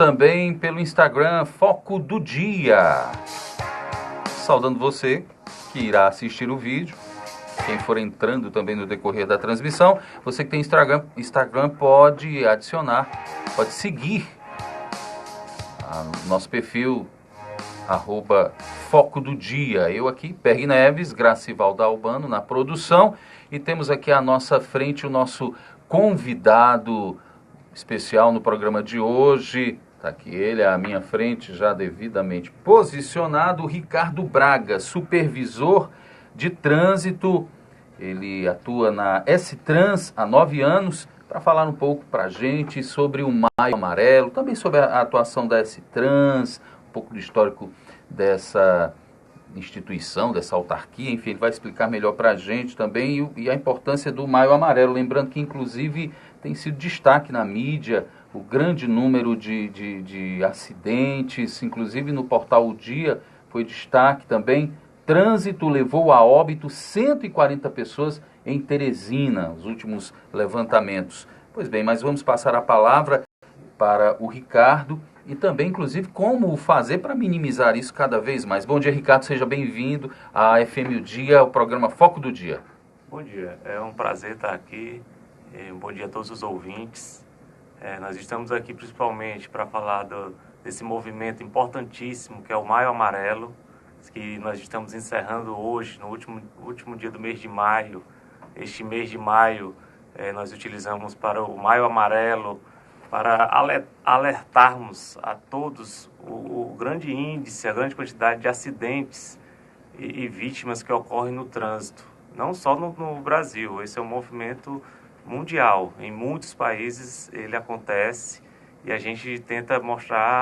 também pelo Instagram Foco do Dia. Saudando você que irá assistir o vídeo. Quem for entrando também no decorrer da transmissão, você que tem Instagram pode adicionar, pode seguir nosso perfil @Foco do Dia. Eu aqui, Perry Neves, Gracivaldo Albano na produção, e temos aqui à nossa frente o nosso convidado especial no programa de hoje. Está aqui ele à minha frente, já devidamente posicionado, o Ricardo Braga, supervisor de trânsito. Ele atua na S-Trans há 9 anos, para falar um pouco para a gente sobre o Maio Amarelo, também sobre a atuação da S-Trans, um pouco do histórico dessa instituição, dessa autarquia. Enfim, ele vai explicar melhor para a gente também e a importância do Maio Amarelo. Lembrando que, inclusive, tem sido destaque na mídia o grande número de acidentes, inclusive no portal O Dia foi destaque também. Trânsito levou a óbito 140 pessoas em Teresina, os últimos levantamentos. Pois bem, mas vamos passar a palavra para o Ricardo e também, inclusive, como fazer para minimizar isso cada vez mais. Bom dia, Ricardo, seja bem-vindo à FM O Dia, o programa Foco do Dia. Bom dia, é um prazer estar aqui. Um bom dia a todos os ouvintes. Nós estamos aqui principalmente para falar desse movimento importantíssimo que é o Maio Amarelo, que nós estamos encerrando hoje, no último dia do mês de maio. Este mês de maio nós utilizamos para o Maio Amarelo, para alertarmos a todos o grande índice, a grande quantidade de acidentes e vítimas que ocorrem no trânsito. Não só no Brasil, esse é um movimento mundial. Em muitos países ele acontece e a gente tenta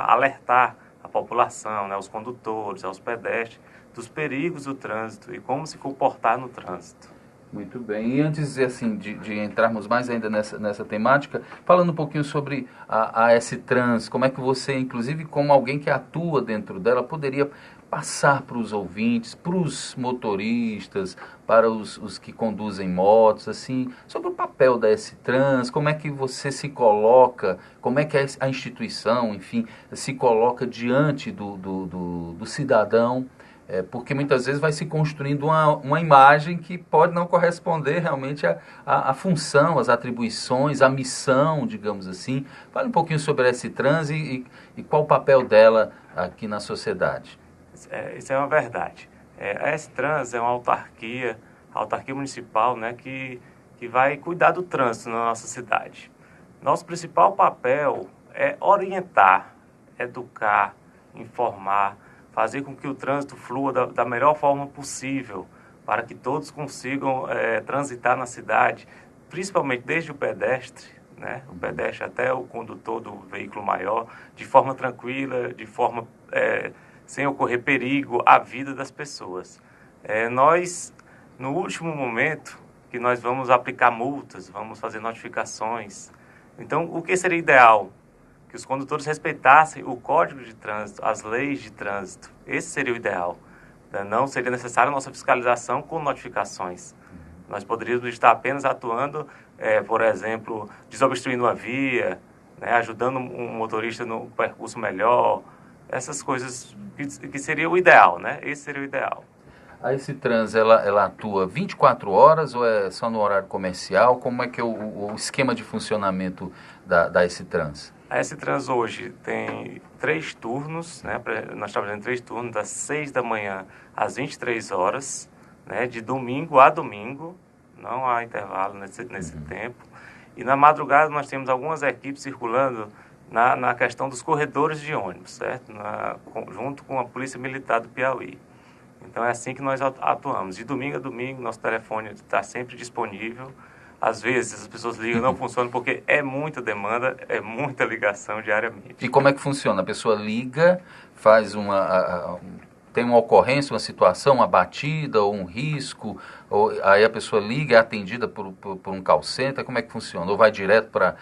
alertar a população, né, os condutores, aos pedestres, dos perigos do trânsito e como se comportar no trânsito. Muito bem. E antes assim, de entrarmos mais ainda nessa temática, falando um pouquinho sobre a S-Trans, como é que você, inclusive como alguém que atua dentro dela, poderia passar para os ouvintes, para os motoristas, para os que conduzem motos, assim, sobre o papel da S-Trans, como é que você se coloca, como é que a instituição, enfim, se coloca diante do cidadão, porque muitas vezes vai se construindo uma imagem que pode não corresponder realmente à função, às atribuições, à missão, digamos assim. Fale um pouquinho sobre a S-Trans e qual o papel dela aqui na sociedade. Isso é uma verdade. A S-Trans é uma autarquia municipal, né, que vai cuidar do trânsito na nossa cidade. Nosso principal papel é orientar, educar, informar, fazer com que o trânsito flua da melhor forma possível, para que todos consigam transitar na cidade, principalmente desde o pedestre, né, o pedestre até o condutor do veículo maior, de forma tranquila, de forma sem ocorrer perigo à vida das pessoas. Nós, no último momento, que nós vamos aplicar multas, vamos fazer notificações. Então, o que seria ideal? Que os condutores respeitassem o Código de Trânsito, as leis de trânsito. Esse seria o ideal. Não seria necessária a nossa fiscalização com notificações. Nós poderíamos estar apenas atuando, por exemplo, desobstruindo uma via, né, ajudando um motorista no percurso melhor, essas coisas que seria o ideal, né? Esse seria o ideal. A S-Trans, ela atua 24 horas ou é só no horário comercial? Como é que é o esquema de funcionamento da S-Trans? A S-Trans hoje tem 3 turnos, né? Nós trabalhamos em 3 turnos, das 6 da manhã às 23 horas, né? De domingo a domingo, não há intervalo nesse tempo. E na madrugada nós temos algumas equipes circulando na questão dos corredores de ônibus, certo? Junto com a Polícia Militar do Piauí. Então é assim que nós atuamos. De domingo a domingo, nosso telefone está sempre disponível. Às vezes as pessoas ligam, não funciona porque é muita demanda, é muita ligação diariamente. E como é que funciona? A pessoa liga, faz tem uma ocorrência, uma situação, uma batida ou um risco, aí a pessoa liga, é atendida por um call center, como é que funciona? Ou vai direto para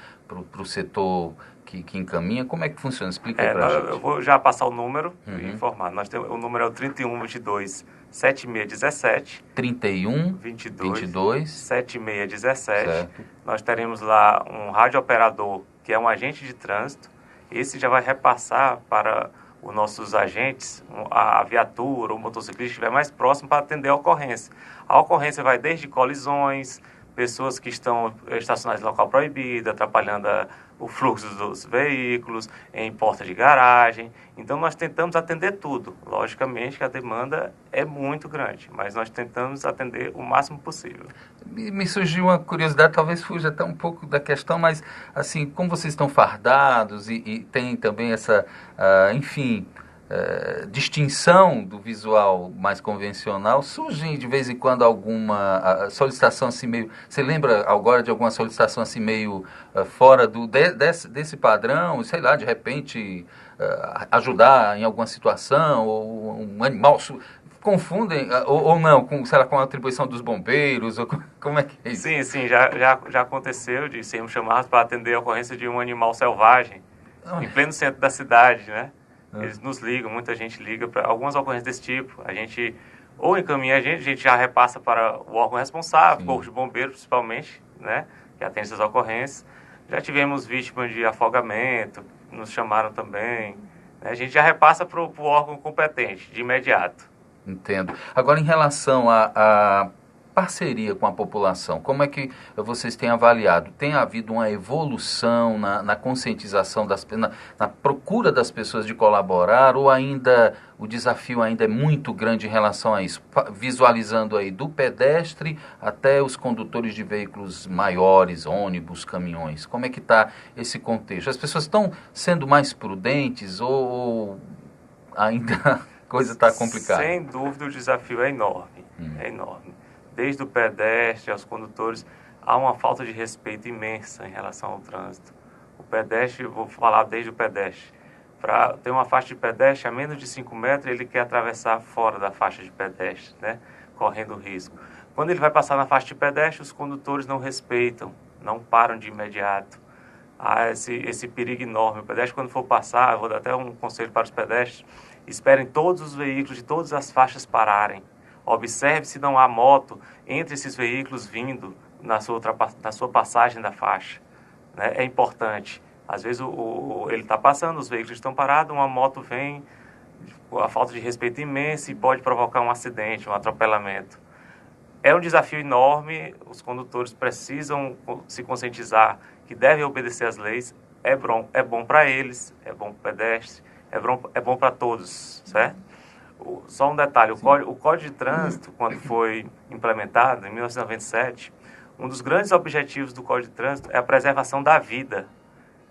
o setor que encaminha? Como é que funciona? Explica aí para a gente. Eu vou já passar o número e informar. O número é o 3122-7617. 3122-7617. Nós teremos lá um radiooperador, que é um agente de trânsito, esse já vai repassar para os nossos agentes, a viatura ou o motociclista que estiver mais próximo para atender a ocorrência. A ocorrência vai desde colisões, pessoas que estão estacionadas em local proibido, atrapalhando o fluxo dos veículos, em porta de garagem. Então, nós tentamos atender tudo. Logicamente que a demanda é muito grande, mas nós tentamos atender o máximo possível. Me surgiu uma curiosidade, talvez fuja até um pouco da questão, mas, assim, como vocês estão fardados e tem também essa, enfim, distinção do visual mais convencional, surge de vez em quando alguma solicitação assim meio... Você lembra agora de alguma solicitação assim meio fora desse padrão? Sei lá, de repente ajudar em alguma situação, ou um animal... Confundem, ou não, com, sei lá, com a atribuição dos bombeiros, ou como é que é isso? Sim, já aconteceu de sermos chamados para atender a ocorrência de um animal selvagem, em pleno centro da cidade, né? Eles nos ligam, muita gente liga para algumas ocorrências desse tipo. A gente ou encaminha a gente já repassa para o órgão responsável, Corpo de Bombeiros principalmente, né? Que atende essas ocorrências. Já tivemos vítimas de afogamento, nos chamaram também. Né? A gente já repassa para o órgão competente, de imediato. Entendo. Agora, em relação à parceria com a população, como é que vocês têm avaliado? Tem havido uma evolução na conscientização, na procura das pessoas de colaborar, ou ainda o desafio ainda é muito grande em relação a isso? Visualizando aí do pedestre até os condutores de veículos maiores, ônibus, caminhões. Como é que está esse contexto? As pessoas estão sendo mais prudentes ou ainda a coisa está complicada? Sem dúvida o desafio é enorme, é enorme. Desde o pedestre aos condutores, há uma falta de respeito imensa em relação ao trânsito. O pedestre, vou falar desde o pedestre, para ter uma faixa de pedestre a menos de 5 metros, ele quer atravessar fora da faixa de pedestre, né? Correndo risco. Quando ele vai passar na faixa de pedestre, os condutores não respeitam, não param de imediato. Há esse perigo enorme. O pedestre, quando for passar, eu vou dar até um conselho para os pedestres, esperem todos os veículos de todas as faixas pararem. Observe se não há moto entre esses veículos vindo na sua passagem da faixa. Né? É importante. Às vezes ele está passando, os veículos estão parados, uma moto vem, a falta de respeito imensa e pode provocar um acidente, um atropelamento. É um desafio enorme, os condutores precisam se conscientizar que devem obedecer às leis. É bom para eles, é bom para o pedestre, é bom para todos, certo? Só um detalhe, o Código de Trânsito, quando foi implementado em 1997, um dos grandes objetivos do Código de Trânsito é a preservação da vida.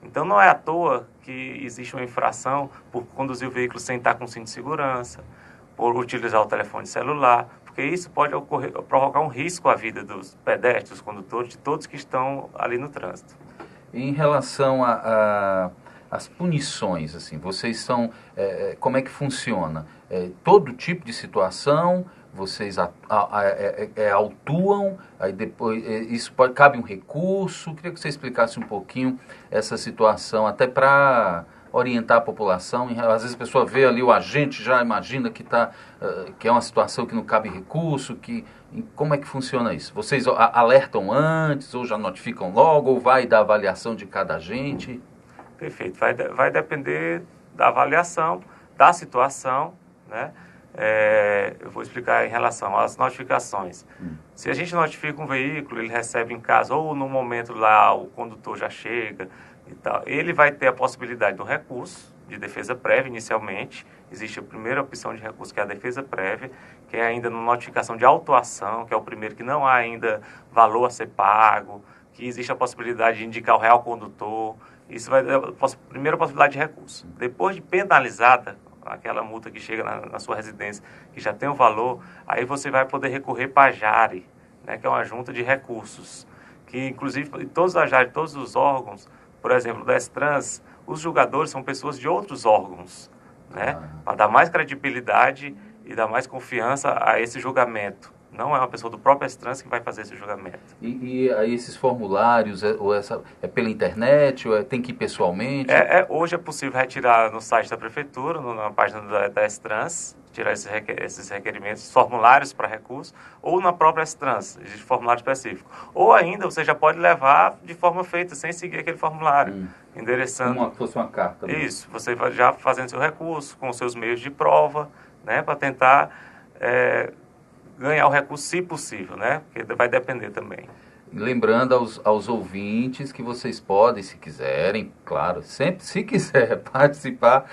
Então não é à toa que existe uma infração por conduzir o veículo sem estar com cinto de segurança, por utilizar o telefone celular, porque isso pode provocar um risco à vida dos pedestres, dos condutores, de todos que estão ali no trânsito. Em relação as punições, assim, vocês são, como é que funciona? Todo tipo de situação, vocês autuam, aí depois, cabe um recurso, queria que você explicasse um pouquinho essa situação, até para orientar a população, às vezes a pessoa vê ali o agente, já imagina que é uma situação que não cabe recurso, como é que funciona isso? Vocês alertam antes, ou já notificam logo, ou vai da avaliação de cada agente? Perfeito. Vai depender da avaliação, da situação, né? Eu vou explicar em relação às notificações. Se a gente notifica um veículo, ele recebe em casa, ou no momento lá o condutor já chega e tal, ele vai ter a possibilidade do recurso de defesa prévia inicialmente. Existe a primeira opção de recurso, que é a defesa prévia, que é ainda na notificação de autuação, que é o primeiro que não há ainda valor a ser pago, que existe a possibilidade de indicar o real condutor. Isso vai dar a primeira possibilidade de recurso. Depois de penalizada, aquela multa que chega na sua residência, que já tem o valor, aí você vai poder recorrer para a JARE, né, que é uma junta de recursos, que inclusive todos a JARE, todos os órgãos, por exemplo, da S-Trans, os julgadores são pessoas de outros órgãos, né, para dar mais credibilidade e dar mais confiança a esse julgamento. Não é uma pessoa do próprio S-Trans que vai fazer esse julgamento. E aí esses formulários, é pela internet, ou tem que ir pessoalmente? Hoje é possível retirar no site da prefeitura, na página da S-Trans, tirar esses requerimentos, formulários para recurso, ou na própria S-Trans, existe formulário específico. Ou ainda você já pode levar de forma feita, sem seguir aquele formulário, endereçando... Como se fosse uma carta mesmo. Isso, você vai já fazendo seu recurso, com seus meios de prova, né, para tentar ganhar o recurso, se possível, né, porque vai depender também. Lembrando aos ouvintes que vocês podem, se quiserem, claro, sempre se quiser participar,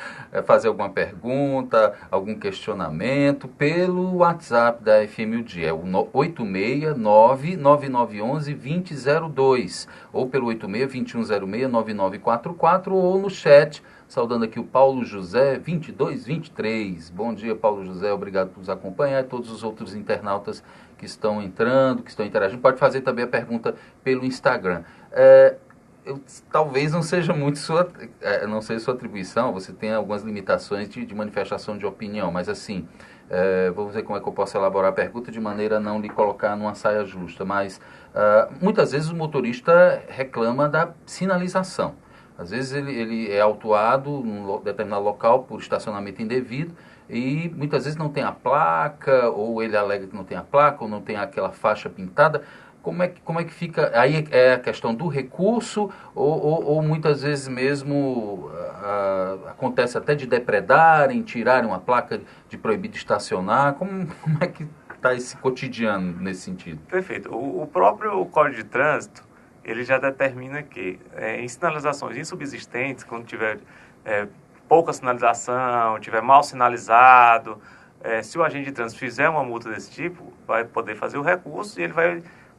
fazer alguma pergunta, algum questionamento, pelo WhatsApp da FM O Dia, é o 869-9911-2002, ou pelo 86-2106-9944, ou no chat, saudando aqui o Paulo José 2223. Bom dia, Paulo José, obrigado por nos acompanhar, e todos os outros internautas que estão entrando, que estão interagindo. Pode fazer também a pergunta pelo Instagram. Talvez não seja muito não seja sua atribuição, você tem algumas limitações de manifestação de opinião, mas assim, vamos ver como é que eu posso elaborar a pergunta de maneira a não lhe colocar numa saia justa, mas muitas vezes o motorista reclama da sinalização. Às vezes ele é autuado num determinado local por estacionamento indevido e muitas vezes não tem a placa, ou ele alega que não tem a placa, ou não tem aquela faixa pintada. Como é que fica? Aí é a questão do recurso, ou muitas vezes mesmo acontece até de depredarem, tirarem uma placa de proibido estacionar. Como é que está esse cotidiano nesse sentido? Perfeito. O próprio Código de Trânsito, ele já determina que em sinalizações insubsistentes, quando tiver pouca sinalização, tiver mal sinalizado, se o agente de trânsito fizer uma multa desse tipo, vai poder fazer o recurso e ele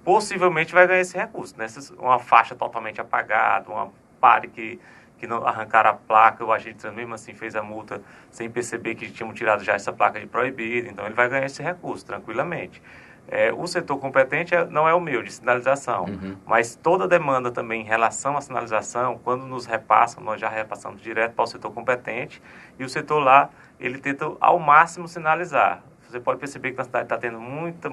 possivelmente vai ganhar esse recurso, né? Uma faixa totalmente apagada, uma pare que não arrancaram a placa, o agente de trânsito mesmo assim fez a multa sem perceber que tinham tirado já essa placa de proibido, então ele vai ganhar esse recurso tranquilamente. O setor competente não é o meu, de sinalização, mas toda demanda também em relação à sinalização, quando nos repassam, nós já repassamos direto para o setor competente, e o setor lá, ele tenta ao máximo sinalizar. Você pode perceber que na cidade está tendo muita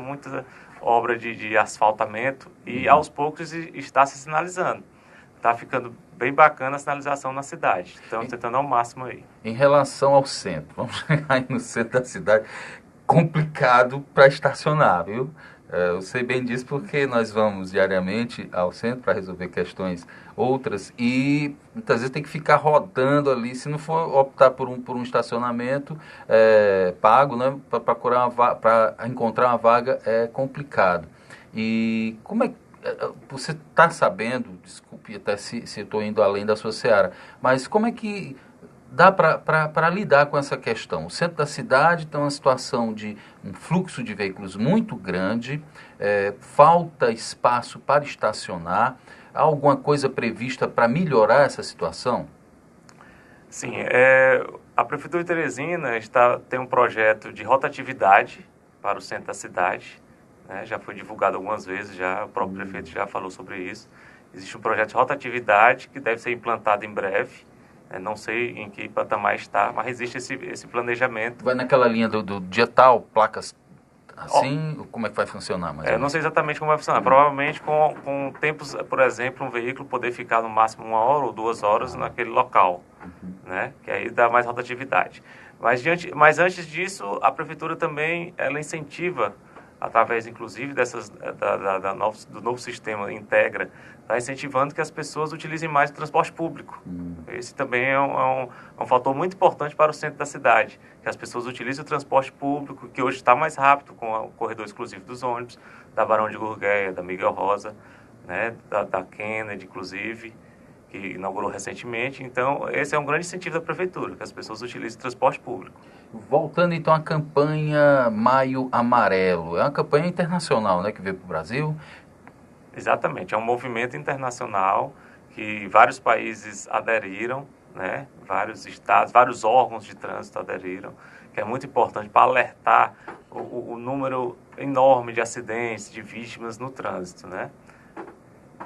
obra de asfaltamento, e aos poucos está se sinalizando. Está ficando bem bacana a sinalização na cidade, estamos tentando ao máximo aí. Em relação ao centro, vamos chegar aí no centro da cidade, complicado para estacionar, viu? Eu sei bem disso porque nós vamos diariamente ao centro para resolver questões outras e muitas vezes tem que ficar rodando ali, se não for optar por um estacionamento pago, né, para encontrar uma vaga é complicado. E como é que você está sabendo, desculpe até se eu estou indo além da sua seara, mas como é que dá para lidar com essa questão? O centro da cidade está uma situação de um fluxo de veículos muito grande, falta espaço para estacionar. Há alguma coisa prevista para melhorar essa situação? Sim, a Prefeitura de Teresina tem um projeto de rotatividade para o centro da cidade, né? Já foi divulgado algumas vezes, o próprio prefeito já falou sobre isso. Existe um projeto de rotatividade que deve ser implantado em breve. Não sei em que patamar está, mas existe esse planejamento. Vai naquela linha do dia tal, placas assim, como é que vai funcionar? Não sei exatamente como vai funcionar. Provavelmente com tempos, por exemplo, um veículo poder ficar no máximo 1 hora ou 2 horas naquele local, né? Que aí dá mais rotatividade. Mas antes disso, a Prefeitura também ela incentiva, através inclusive do novo sistema Integra, está incentivando que as pessoas utilizem mais o transporte público. Esse também é um fator muito importante para o centro da cidade, que as pessoas utilizem o transporte público, que hoje está mais rápido com o corredor exclusivo dos ônibus, da Barão de Gurgueia, da Miguel Rosa, né, da Kennedy, inclusive, que inaugurou recentemente. Então, esse é um grande incentivo da Prefeitura, que as pessoas utilizem o transporte público. Voltando então à campanha Maio Amarelo, é uma campanha internacional, né, que veio para o Brasil? Exatamente, é um movimento internacional que vários países aderiram, né, vários estados, vários órgãos de trânsito aderiram, que é muito importante para alertar o número enorme de acidentes, de vítimas no trânsito, né?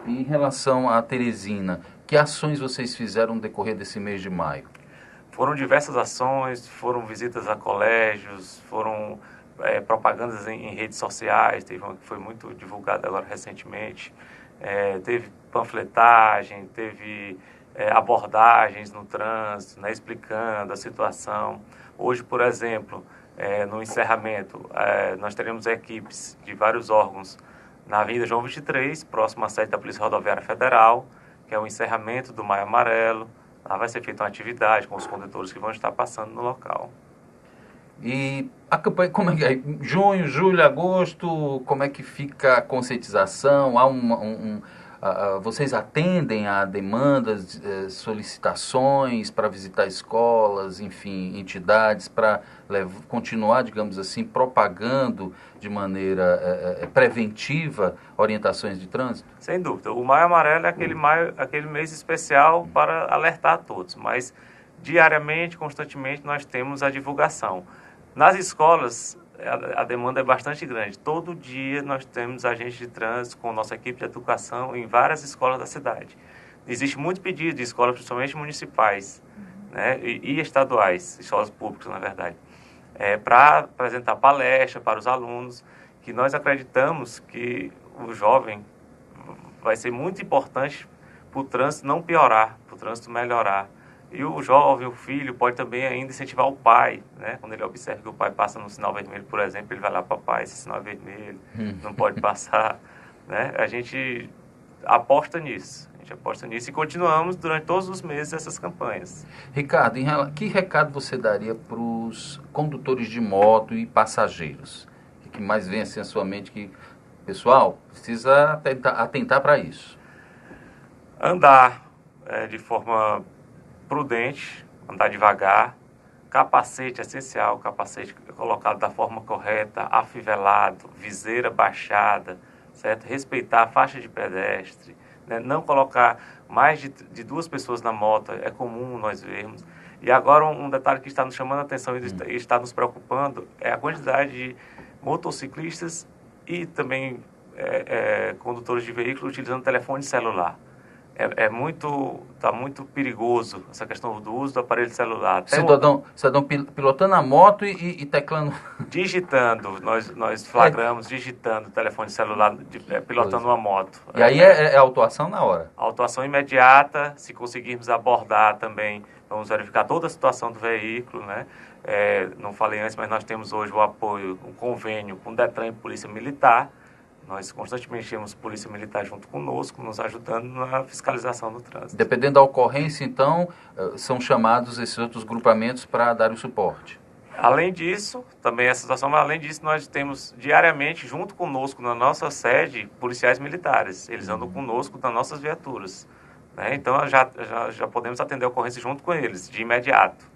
Em relação à Teresina, que ações vocês fizeram no decorrer desse mês de maio? Foram diversas ações, foram visitas a colégios, foram propagandas em redes sociais, teve uma que foi muito divulgada agora recentemente, teve panfletagem, teve abordagens no trânsito, né, explicando a situação. Hoje, por exemplo, No encerramento, nós teremos equipes de vários órgãos na Avenida João 23, próximo à sede da Polícia Rodoviária Federal, que é o encerramento do Maio Amarelo. Lá vai ser feita uma atividade com os condutores que vão estar passando no local. E a campanha, como é que é? Junho, julho, agosto, como é que fica a conscientização? Há vocês atendem a demandas, solicitações para visitar escolas, enfim, entidades, para continuar, digamos assim, propagando de maneira preventiva orientações de trânsito? Sem dúvida. O Maio Amarelo é aquele mês especial para alertar a todos, mas diariamente, constantemente, nós temos a divulgação. Nas escolas, a demanda é bastante grande. Todo dia nós temos agentes de trânsito com nossa equipe de educação em várias escolas da cidade. Existe muito pedido de escolas, principalmente municipais, né, e estaduais, escolas públicas, na verdade, para apresentar palestra para os alunos, que nós acreditamos que o jovem vai ser muito importante para o trânsito não piorar, para o trânsito melhorar. E o jovem, o filho, pode também ainda incentivar o pai, né? Quando ele observa que o pai passa no sinal vermelho, por exemplo, ele vai lá, papai, esse sinal é vermelho, não pode passar, né? A gente aposta nisso. A gente aposta nisso e continuamos durante todos os meses essas campanhas. Ricardo, que recado você daria para os condutores de moto e passageiros? O que mais vem assim à sua mente que, pessoal, precisa atentar para isso? Andar de forma prudente, andar devagar, capacete essencial, capacete colocado da forma correta, afivelado, viseira baixada, certo? Respeitar a faixa de pedestre, né? Não colocar mais de duas pessoas na moto, é comum nós vermos. E agora um detalhe que está nos chamando a atenção e está nos preocupando é a quantidade de motociclistas e também condutores de veículos utilizando telefone celular. Está muito perigoso essa questão do uso do aparelho celular. Cidadão pilotando a moto e teclando. Digitando, nós flagramos digitando o telefone celular, pilotando uma moto. E aí é autuação na hora? Autuação imediata, se conseguirmos abordar também, vamos verificar toda a situação do veículo, né? Não falei antes, mas nós temos hoje o apoio, um convênio com o Detran e Polícia Militar. Nós constantemente temos Polícia Militar junto conosco, nos ajudando na fiscalização do trânsito. Dependendo da ocorrência, então, são chamados esses outros grupamentos para dar o suporte. Além disso, também essa situação, mas além disso, nós temos diariamente, junto conosco, na nossa sede, policiais militares. Eles andam conosco nas nossas viaturas, né? Então, já podemos atender a ocorrência junto com eles, de imediato.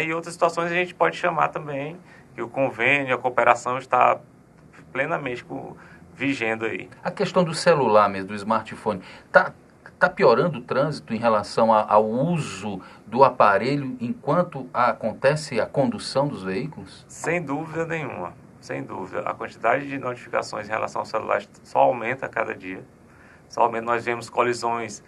E outras situações a gente pode chamar também, que o convênio, a cooperação está plenamente vigendo aí. A questão do celular mesmo, do smartphone, tá piorando o trânsito em relação ao uso do aparelho enquanto acontece a condução dos veículos? Sem dúvida nenhuma, sem dúvida. A quantidade de notificações em relação ao celular só aumenta a cada dia. Só aumenta. Nós vemos colisões,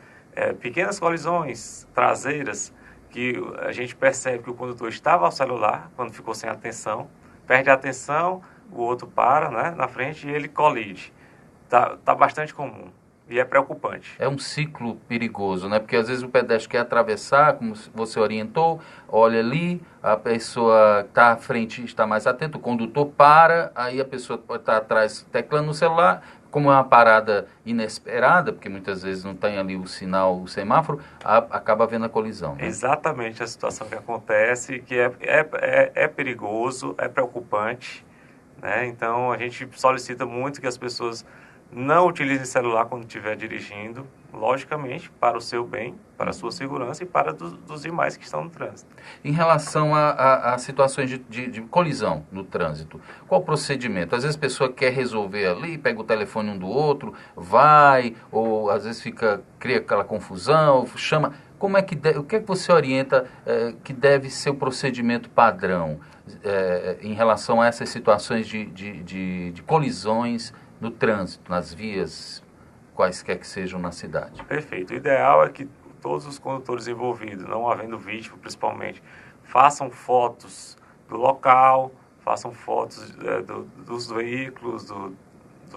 pequenas colisões traseiras, que a gente percebe que o condutor estava ao celular quando ficou sem atenção, perde a atenção, o outro para, né, na frente e ele colide. Tá bastante comum e é preocupante. É um ciclo perigoso, né? Porque às vezes o pedestre quer atravessar, como você orientou, olha ali, a pessoa está à frente, está mais atenta, o condutor para, aí a pessoa pode estar atrás teclando no celular, como é uma parada inesperada, porque muitas vezes não tem ali o sinal, o semáforo, acaba havendo a colisão. Né? Exatamente a situação que acontece, que é perigoso, é preocupante, né? Então a gente solicita muito que as pessoas não utilizem celular quando estiver dirigindo, logicamente, para o seu bem, para a sua segurança e para dos demais que estão no trânsito. Em relação a situações de colisão no trânsito, qual o procedimento? Às vezes a pessoa quer resolver ali, pega o telefone um do outro, vai, ou às vezes cria aquela confusão, chama. O que é que você orienta que deve ser o procedimento padrão em relação a essas situações de colisões no trânsito, nas vias, quaisquer que sejam na cidade? Perfeito. O ideal é que todos os condutores envolvidos, não havendo vítima principalmente, façam fotos do local, façam fotos dos veículos,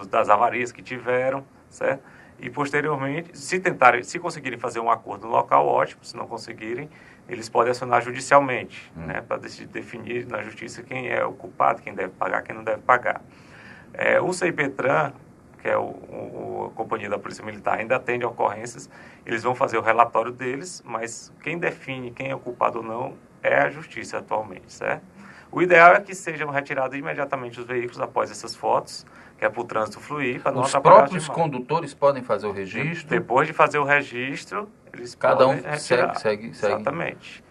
das avarias que tiveram, certo? E posteriormente, se conseguirem fazer um acordo no local, ótimo. Se não conseguirem, eles podem acionar judicialmente, né, para definir na justiça quem é o culpado, quem deve pagar, quem não deve pagar. O CIPETRAN, que é a Companhia da Polícia Militar, ainda atende ocorrências, eles vão fazer o relatório deles, mas quem define quem é o culpado ou não é a justiça atualmente, certo? O ideal é que sejam retirados imediatamente os veículos após essas fotos, que é para o trânsito fluir, para não atrapalhar os demais. Os próprios condutores podem fazer o registro? Depois de fazer o registro, eles Cada podem um retirar. segue. Exatamente.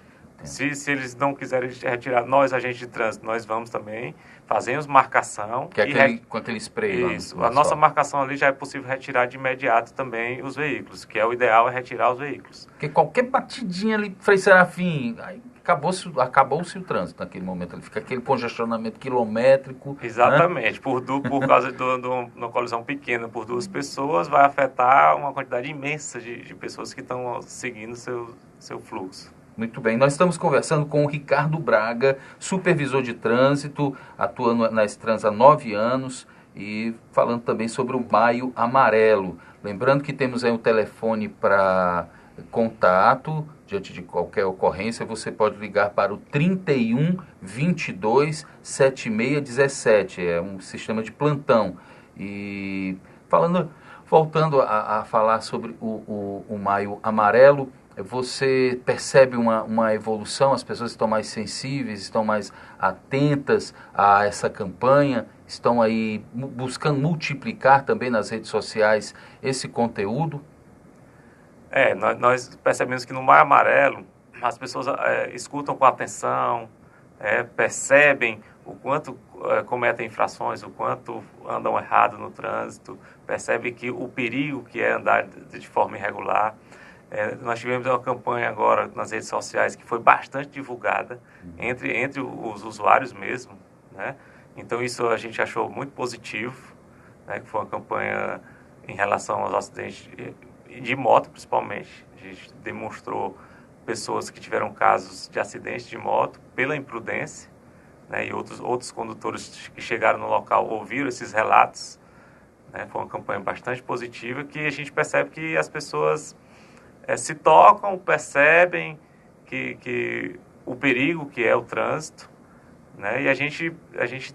Se eles não quiserem retirar, nós, agentes de trânsito, nós vamos também, fazemos marcação. Que é com aquele spray. Isso. A nossa marcação ali já é possível retirar de imediato também os veículos, que é o ideal, é retirar os veículos. Porque qualquer batidinha ali, Frei Serafim, aí acabou-se o trânsito naquele momento. Fica aquele congestionamento quilométrico. Exatamente. Né? Por causa de uma colisão pequena por duas pessoas, vai afetar uma quantidade imensa de pessoas que estão seguindo seu fluxo. Muito bem, nós estamos conversando com o Ricardo Braga, supervisor de trânsito, atuando na Estransa há 9 anos e falando também sobre o Maio Amarelo. Lembrando que temos aí um telefone para contato, diante de qualquer ocorrência, você pode ligar para o 31 22 76 17, é um sistema de plantão. E voltando a falar sobre o Maio Amarelo, você percebe uma evolução, as pessoas estão mais sensíveis, estão mais atentas a essa campanha, estão aí buscando multiplicar também nas redes sociais esse conteúdo? Nós percebemos que no Maio Amarelo as pessoas escutam com atenção, percebem o quanto cometem infrações, o quanto andam errado no trânsito, percebem que o perigo que é andar de forma irregular. Nós tivemos uma campanha agora nas redes sociais que foi bastante divulgada entre os usuários mesmo, né? Então isso a gente achou muito positivo, né? Que foi uma campanha em relação aos acidentes de moto principalmente. A gente demonstrou pessoas que tiveram casos de acidentes de moto pela imprudência, né? E outros condutores que chegaram no local ouviram esses relatos, né? Foi uma campanha bastante positiva que a gente percebe que as pessoas se tocam, percebem que o perigo que é o trânsito, né? E a gente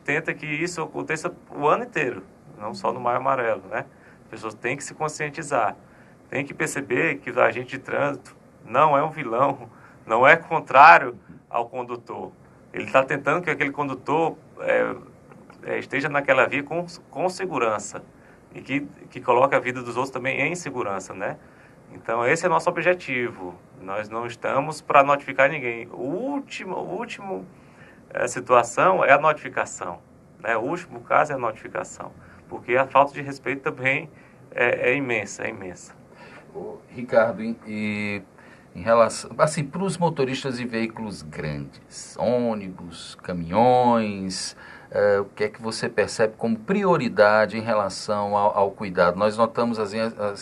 tenta que isso aconteça o ano inteiro, não só no Maio Amarelo, né? As pessoas têm que se conscientizar, têm que perceber que o agente de trânsito não é um vilão, não é contrário ao condutor. Ele está tentando que aquele condutor esteja naquela via com segurança e que coloque a vida dos outros também em segurança, né? Então, esse é nosso objetivo. Nós não estamos para notificar ninguém. O último situação é a notificação, né? O último caso é a notificação, porque a falta de respeito também é imensa, é imensa. Ricardo, e em relação, assim, para os motoristas de veículos grandes, ônibus, caminhões, o que é que você percebe como prioridade em relação ao cuidado? Nós notamos assim,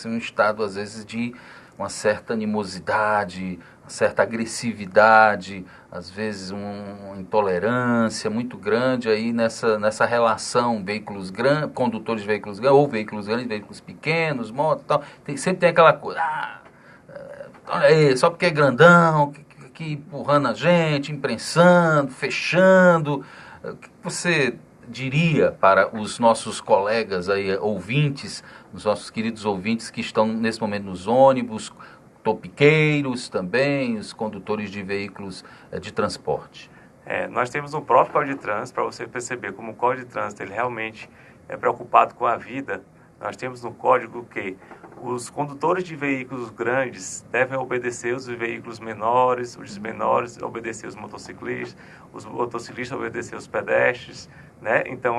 um estado, às vezes, de uma certa animosidade, uma certa agressividade, às vezes uma intolerância muito grande aí nessa relação veículos grandes, condutores de veículos grandes, ou veículos grandes, veículos pequenos, motos e tal. Sempre tem aquela coisa, olha aí, só porque é grandão, que empurrando a gente, imprensando, fechando. O que você diria para os nossos colegas aí, ouvintes, os nossos queridos ouvintes que estão nesse momento nos ônibus, topiqueiros também, os condutores de veículos de transporte? Nós temos um próprio Código de Trânsito, para você perceber como o Código de Trânsito ele realmente é preocupado com a vida. Nós temos no Código que os condutores de veículos grandes devem obedecer os veículos menores, os menores obedecer os motociclistas obedecer os pedestres, né? Então,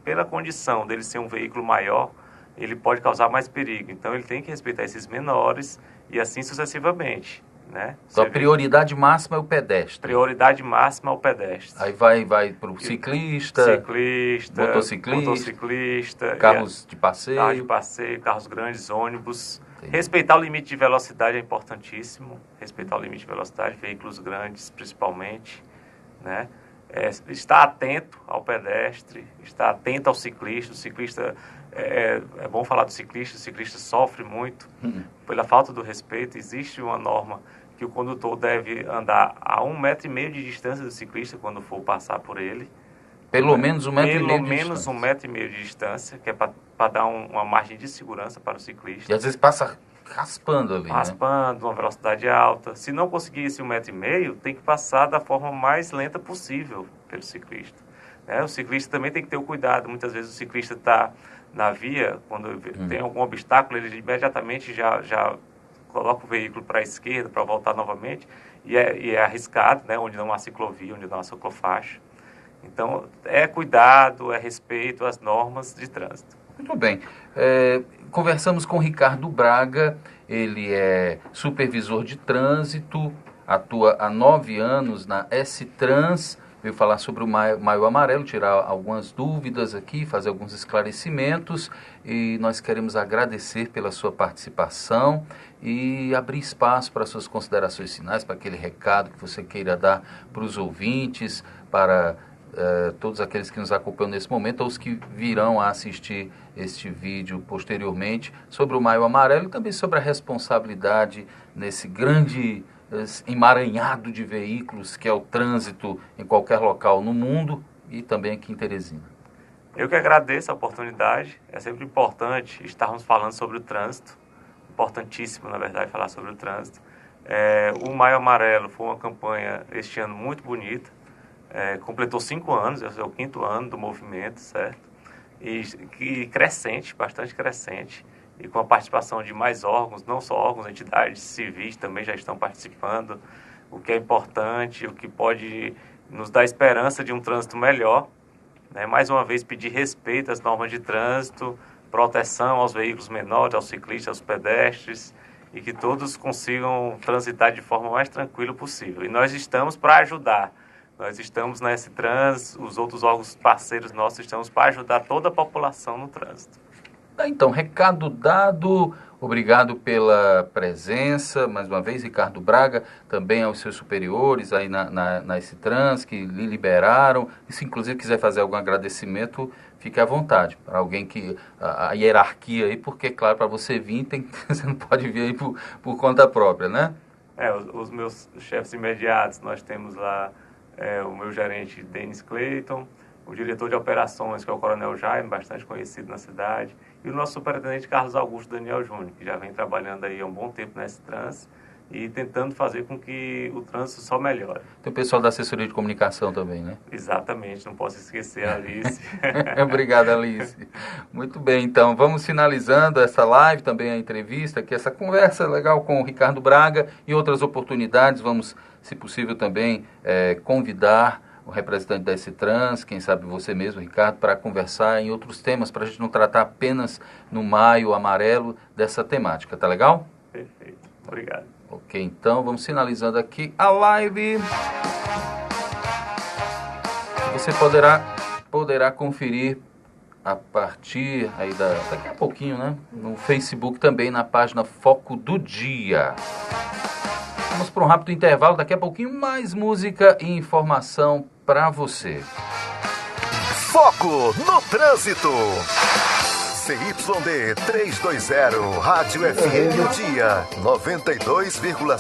pela condição dele ser um veículo maior, ele pode causar mais perigo. Então, ele tem que respeitar esses menores e assim sucessivamente, né? Então, a prioridade máxima é o pedestre. Prioridade máxima é o pedestre. Aí vai para o ciclista, motociclista, carros de passeio. Carros de passeio, carros grandes, ônibus. Entendi. Respeitar o limite de velocidade é importantíssimo. Respeitar o limite de velocidade, veículos grandes principalmente, né? Estar atento ao pedestre, estar atento ao ciclista. O ciclista, é bom falar do ciclista, o ciclista sofre muito pela falta do respeito. Existe uma norma que o condutor deve andar a 1,5 metro de distância do ciclista quando for passar por ele. Pelo menos 1,5 metro de distância. Pelo menos 1,5 metro de distância, que é para dar uma margem de segurança para o ciclista. E às vezes passa raspando ali, raspando, né? uma velocidade alta. Se não conseguir esse 1,5 metro, tem que passar da forma mais lenta possível pelo ciclista. O ciclista também tem que ter o cuidado. Muitas vezes o ciclista está na via, quando tem algum obstáculo, ele imediatamente já coloca o veículo para a esquerda para voltar novamente, e é arriscado, né? Onde não há ciclovia, onde não há ciclofaixa. Então, é cuidado, é respeito às normas de trânsito. Muito bem. Conversamos com Ricardo Braga, ele é supervisor de trânsito, atua há 9 anos na S-Trans, veio falar sobre o Maio Amarelo, tirar algumas dúvidas aqui, fazer alguns esclarecimentos, e nós queremos agradecer pela sua participação e abrir espaço para suas considerações finais, para aquele recado que você queira dar para os ouvintes, para todos aqueles que nos acompanham nesse momento, ou os que virão a assistir este vídeo posteriormente, sobre o Maio Amarelo e também sobre a responsabilidade nesse grande emaranhado de veículos que é o trânsito em qualquer local no mundo e também aqui em Teresina. Eu que agradeço a oportunidade. É sempre importante estarmos falando sobre o trânsito, importantíssimo, na verdade, falar sobre o trânsito. O Maio Amarelo foi uma campanha este ano muito bonita, completou 5 anos, esse é o 5º ano do movimento, certo? E crescente, bastante crescente, e com a participação de mais órgãos, não só órgãos, entidades civis também já estão participando, o que é importante, o que pode nos dar esperança de um trânsito melhor, né? Mais uma vez pedir respeito às normas de trânsito, proteção aos veículos menores, aos ciclistas, aos pedestres, e que todos consigam transitar de forma mais tranquila possível. E nós estamos para ajudar. Nós estamos na S-Trans, os outros órgãos parceiros nossos estamos para ajudar toda a população no trânsito. Então, recado dado, obrigado pela presença, mais uma vez, Ricardo Braga, também aos seus superiores aí na S-Trans, que lhe liberaram. E se inclusive quiser fazer algum agradecimento, fique à vontade, para alguém que, a hierarquia aí, porque, claro, para você vir, você não pode vir aí por conta própria, né? Os meus chefes imediatos, nós temos lá o meu gerente, Denis Clayton, o diretor de operações, que é o Coronel Jaime, bastante conhecido na cidade, e o nosso superintendente Carlos Augusto Daniel Júnior, que já vem trabalhando aí há um bom tempo na S-Trans e tentando fazer com que o trânsito só melhore. Tem o pessoal da assessoria de comunicação também, né? Exatamente, não posso esquecer a Alice. Obrigado, Alice. Muito bem, então vamos finalizando essa live, também a entrevista, aqui essa conversa legal com o Ricardo Braga, e outras oportunidades vamos, se possível, também convidar o representante da S-Trans, quem sabe você mesmo, Ricardo, para conversar em outros temas, para a gente não tratar apenas no Maio Amarelo dessa temática, tá legal? Perfeito, obrigado. Ok, então vamos finalizando aqui a live. Você poderá conferir a partir aí daqui a pouquinho, né? No Facebook também, na página Foco do Dia. Vamos para um rápido intervalo, daqui a pouquinho mais música e informação para você. Foco no Trânsito. CYD 320, Rádio FM o Dia, 92,5.